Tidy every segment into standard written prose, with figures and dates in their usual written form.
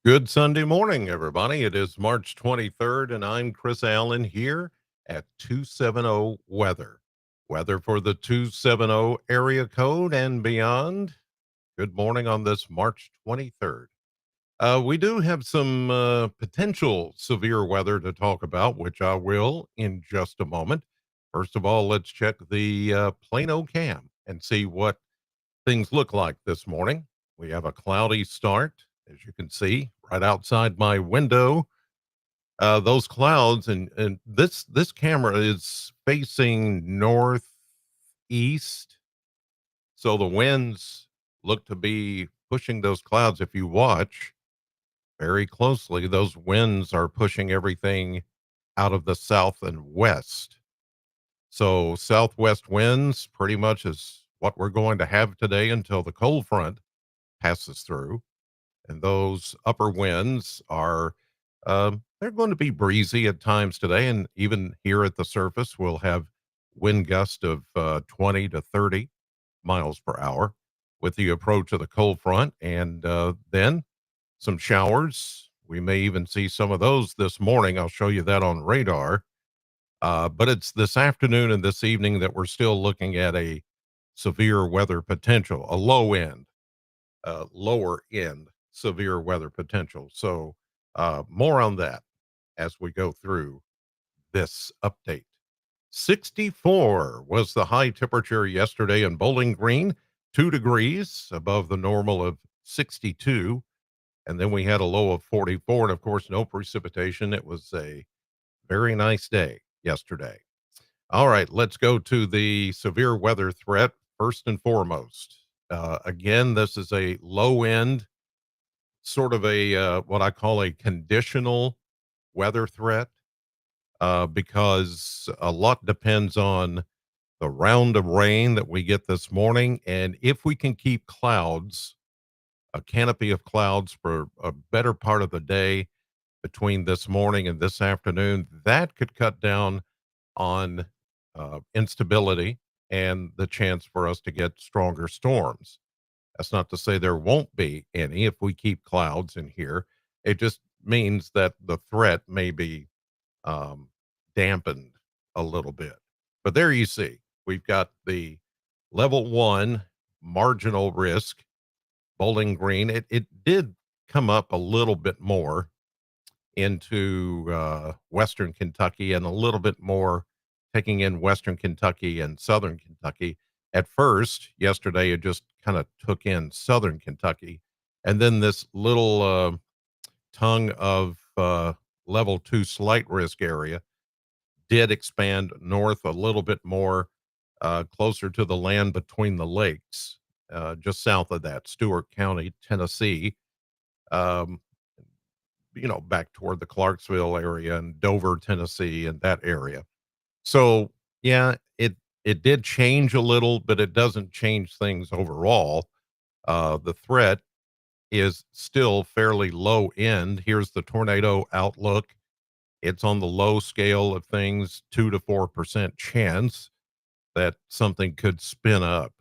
Good Sunday morning, everybody. It is March 23rd, and I'm Chris Allen here at 270 Weather. Weather for the 270 area code and beyond. Good morning on this March 23rd. We do have some potential severe weather to talk about, which I will in just a moment. First of all, let's check the Plano cam and see what things look like this morning. We have a cloudy start, as you can see right outside my window. Those clouds and this camera is facing northeast, so the winds look to be pushing those clouds. If you watch very closely, those winds are pushing everything out of the south and west. So southwest winds pretty much is what we're going to have today until the cold front passes through. And those upper winds are they're going to be breezy at times today, and even here at the surface we'll have wind gust of 20 to 30 miles per hour with the approach of the cold front, and then some showers. We may even see some of those this morning. I'll show you that on radar. But it's this afternoon and this evening that we're still looking at a severe weather potential, a lower end severe weather potential. So, more on that as we go through this update. 64 was the high temperature yesterday in Bowling Green, 2 degrees above the normal of 62. And then we had a low of 44. And of course, no precipitation. It was a very nice day yesterday. All right, let's go to the severe weather threat first and foremost. Again, this is a low end, sort of a what I call a conditional weather threat, because a lot depends on the round of rain that we get this morning, and if we can keep clouds, a canopy of clouds for a better part of the day between this morning and this afternoon, that could cut down on instability and the chance for us to get stronger storms. That's not to say there won't be any if we keep clouds in here. It just means that the threat may be um, dampened a little bit. But there you see, we've got the level one marginal risk, Bowling Green. It did come up a little bit more into Western Kentucky and a little bit more taking in Western Kentucky and Southern Kentucky. At first, yesterday, it just kind of took in Southern Kentucky. And then this little tongue of level two slight risk area did expand north a little bit more, closer to the land between the lakes, just south of that, Stewart County, Tennessee. Um, back toward the Clarksville area and Dover, Tennessee, and that area. So, yeah, it did change a little, but it doesn't change things overall. The threat is still fairly low end. Here's the tornado outlook. It's on the low scale of things, 2 to 4% chance that something could spin up.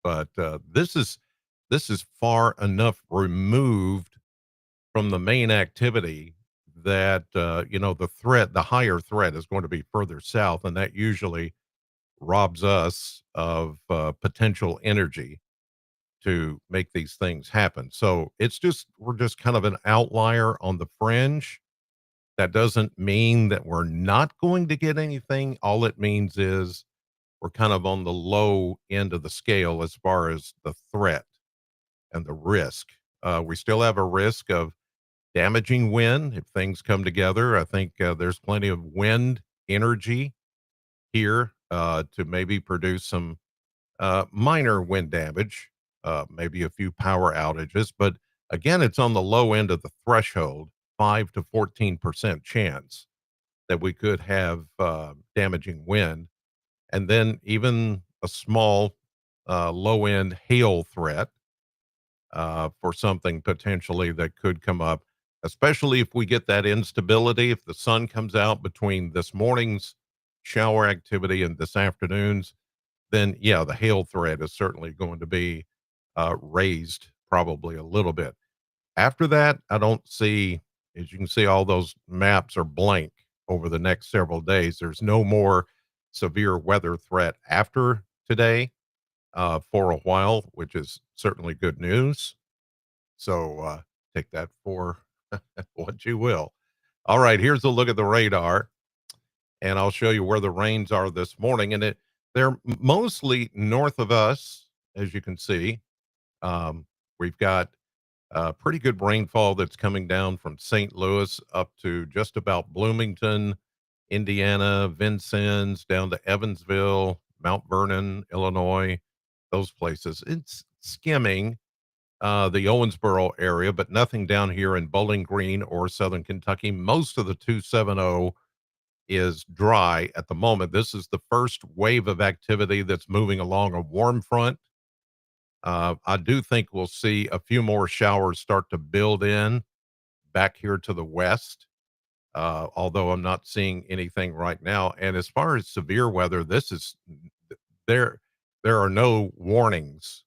But this is far enough removed from the main activity that the higher threat is going to be further south, and that usually robs us of potential energy to make these things happen. So we're just kind of an outlier on the fringe. That doesn't mean that we're not going to get anything. All it means is we're kind of on the low end of the scale as far as the threat and the risk. We still have a risk of damaging wind if things come together. I think there's plenty of wind energy here to maybe produce some minor wind damage, maybe a few power outages. But again, it's on the low end of the threshold, 5 to 14% chance that we could have damaging wind. And then even a small low end hail threat for something potentially that could come up, especially if we get that instability. If the sun comes out between this morning's shower activity and this afternoon's, then yeah, the hail threat is certainly going to be raised probably a little bit. After that, I don't see, as you can see, all those maps are blank over the next several days. There's no more severe weather threat after today for a while, which is certainly good news. So take that for what you will. All right, here's a look at the radar, and I'll show you where the rains are this morning. And they're mostly north of us, as you can see. We've got pretty good rainfall that's coming down from St. Louis up to just about Bloomington, Indiana, Vincennes, down to Evansville, Mount Vernon, Illinois, those places. It's skimming the Owensboro area, but nothing down here in Bowling Green or Southern Kentucky. Most of the 270 is dry at the moment. This is the first wave of activity that's moving along a warm front. I do think we'll see a few more showers start to build in back here to the west, although I'm not seeing anything right now. And as far as severe weather, this is there. There are no warnings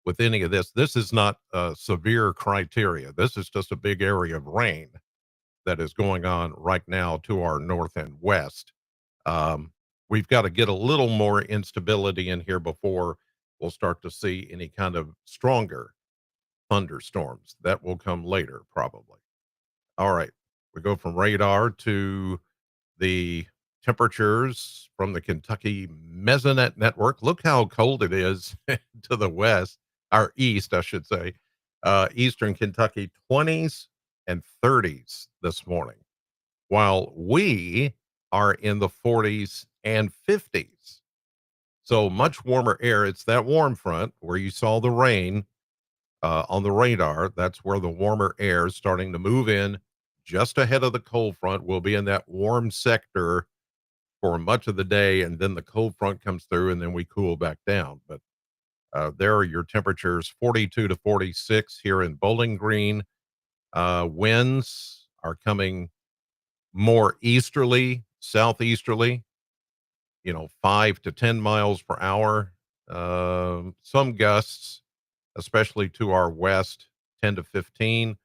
with any of this. This is not severe criteria. This is just a big area of rain that is going on right now to our north and west. Um, we've got to get a little more instability in here before we'll start to see any kind of stronger thunderstorms. That will come later, probably. All right. We go from radar to the temperatures from the Kentucky Mesonet Network. Look how cold it is to the west, or east, I should say. Eastern Kentucky, 20s and 30s this morning, while we are in the 40s and 50s. So much warmer air. It's that warm front where you saw the rain on the radar. That's where the warmer air is starting to move in just ahead of the cold front. We'll be in that warm sector for much of the day, and then the cold front comes through, and then we cool back down. But there are your temperatures: 42 to 46 here in Bowling Green. Winds are coming more easterly, southeasterly, 5 to 10 miles per hour. Some gusts, especially to our west, 10 to 15.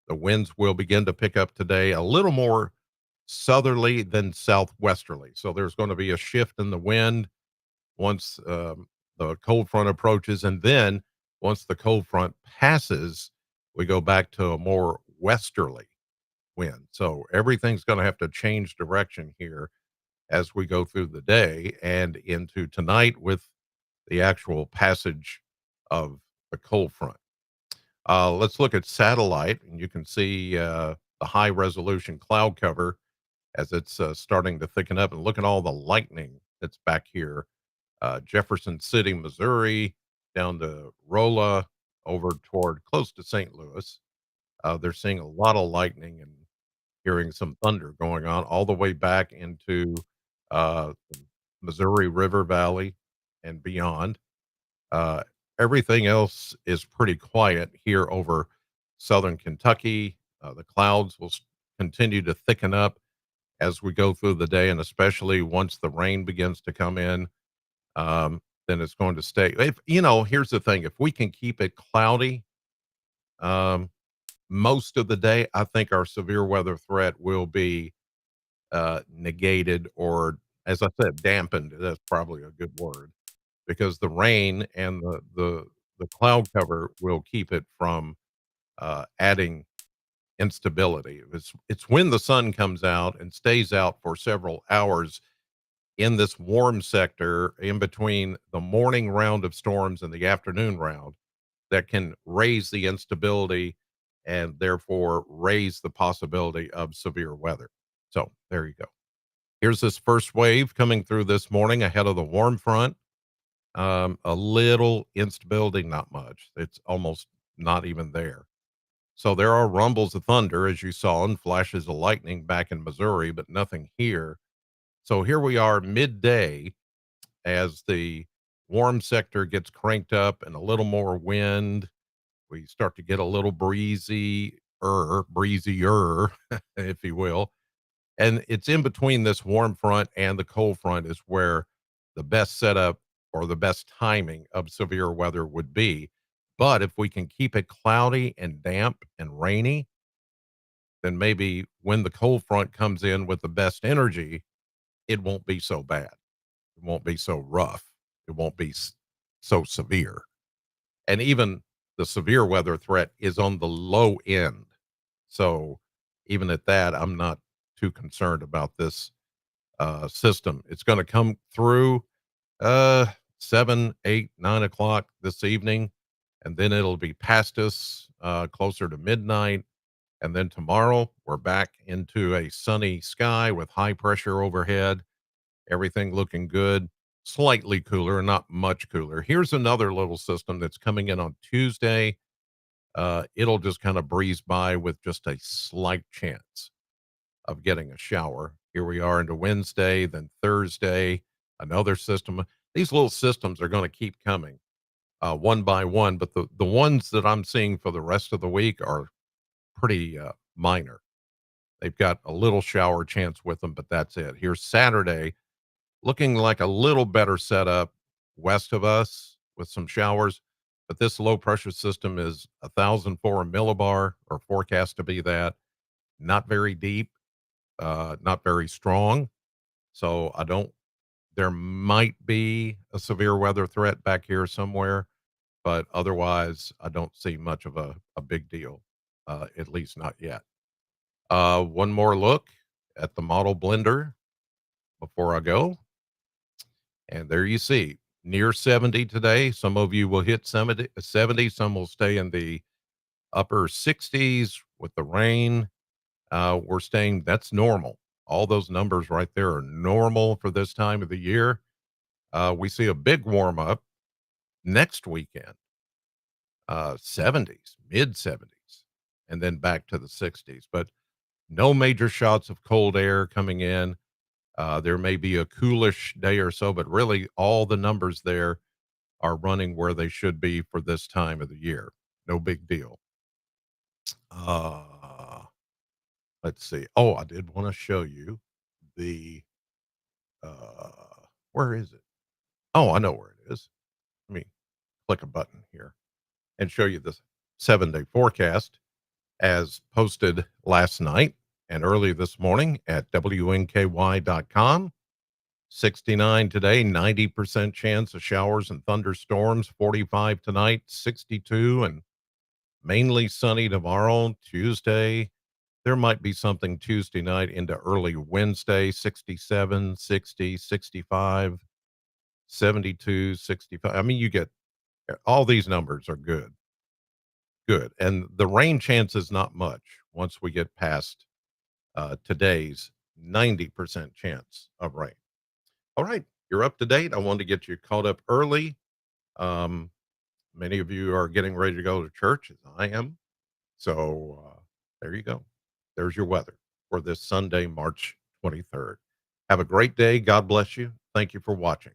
The winds will begin to pick up today, a little more southerly than southwesterly. So there's going to be a shift in the wind once the cold front approaches. And then once the cold front passes, we go back to a more westerly wind. So everything's going to have to change direction here as we go through the day and into tonight with the actual passage of the cold front. Let's look at satellite, and you can see the high resolution cloud cover as it's starting to thicken up. And look at all the lightning that's back here. Jefferson City, Missouri, down to Rolla, over toward close to St. Louis. They're seeing a lot of lightning and hearing some thunder going on all the way back into the Missouri River Valley and beyond. Uh, Everything else is pretty quiet here over southern Kentucky. The clouds will continue to thicken up as we go through the day, and especially once the rain begins to come in, then it's going to stay. If here's the thing: if we can keep it cloudy um, most of the day, I think our severe weather threat will be negated, or, as I said, dampened. That's probably a good word, because the rain and the cloud cover will keep it from adding instability. It's when the sun comes out and stays out for several hours in this warm sector in between the morning round of storms and the afternoon round that can raise the instability and therefore raise the possibility of severe weather. So there you go. Here's this first wave coming through this morning ahead of the warm front. A little instability, not much. It's almost not even there. So there are rumbles of thunder, as you saw, and flashes of lightning back in Missouri, but nothing here. So here we are midday as the warm sector gets cranked up and a little more wind. We start to get a little breezier, if you will. And it's in between this warm front and the cold front is where the best setup or the best timing of severe weather would be. But if we can keep it cloudy and damp and rainy, then maybe when the cold front comes in with the best energy, it won't be so bad. It won't be so rough. It won't be so severe. And even the severe weather threat is on the low end. So even at that, I'm not too concerned about this system. It's going to come through uh 7, 8, 9 o'clock this evening, and then it'll be past us closer to midnight. And then tomorrow we're back into a sunny sky with high pressure overhead, everything looking good, slightly cooler, not much cooler. Here's another little system that's coming in on Tuesday. It'll just kind of breeze by with just a slight chance of getting a shower. Here we are into Wednesday, then Thursday, another system. These little systems are going to keep coming one by one, but the ones that I'm seeing for the rest of the week are pretty minor. They've got a little shower chance with them, but that's it. Here's Saturday, looking like a little better setup west of us with some showers. But this low pressure system is 1,004 millibar, or forecast to be that. Not very deep, not very strong. So I don't, there might be a severe weather threat back here somewhere, but otherwise, I don't see much of a big deal, at least not yet. One more look at the model blender before I go. And there you see near 70 today. Some of you will hit 70, some will stay in the upper 60s with the rain. We're staying, that's normal. All those numbers right there are normal for this time of the year. We see a big warm up next weekend, 70s, mid 70s, and then back to the 60s. But no major shots of cold air coming in. There may be a coolish day or so, but really all the numbers there are running where they should be for this time of the year. No big deal. Uh, let's see. Oh, I did want to show you the, where is it? Oh, I know where it is. Let me click a button here and show you the 7-day forecast as posted last night and early this morning at WNKY.com. 69 today, 90% chance of showers and thunderstorms, 45 tonight, 62, and mainly sunny tomorrow, Tuesday. There might be something Tuesday night into early Wednesday, 67, 60, 65, 72, 65. I mean, you get all these numbers are good, good. And the rain chance is not much once we get past today's 90% chance of rain. All right, you're up to date. I wanted to get you caught up early. Um, Many of you are getting ready to go to church, as I am. So there you go. There's your weather for this Sunday, March 23rd. Have a great day. God bless you. Thank you for watching.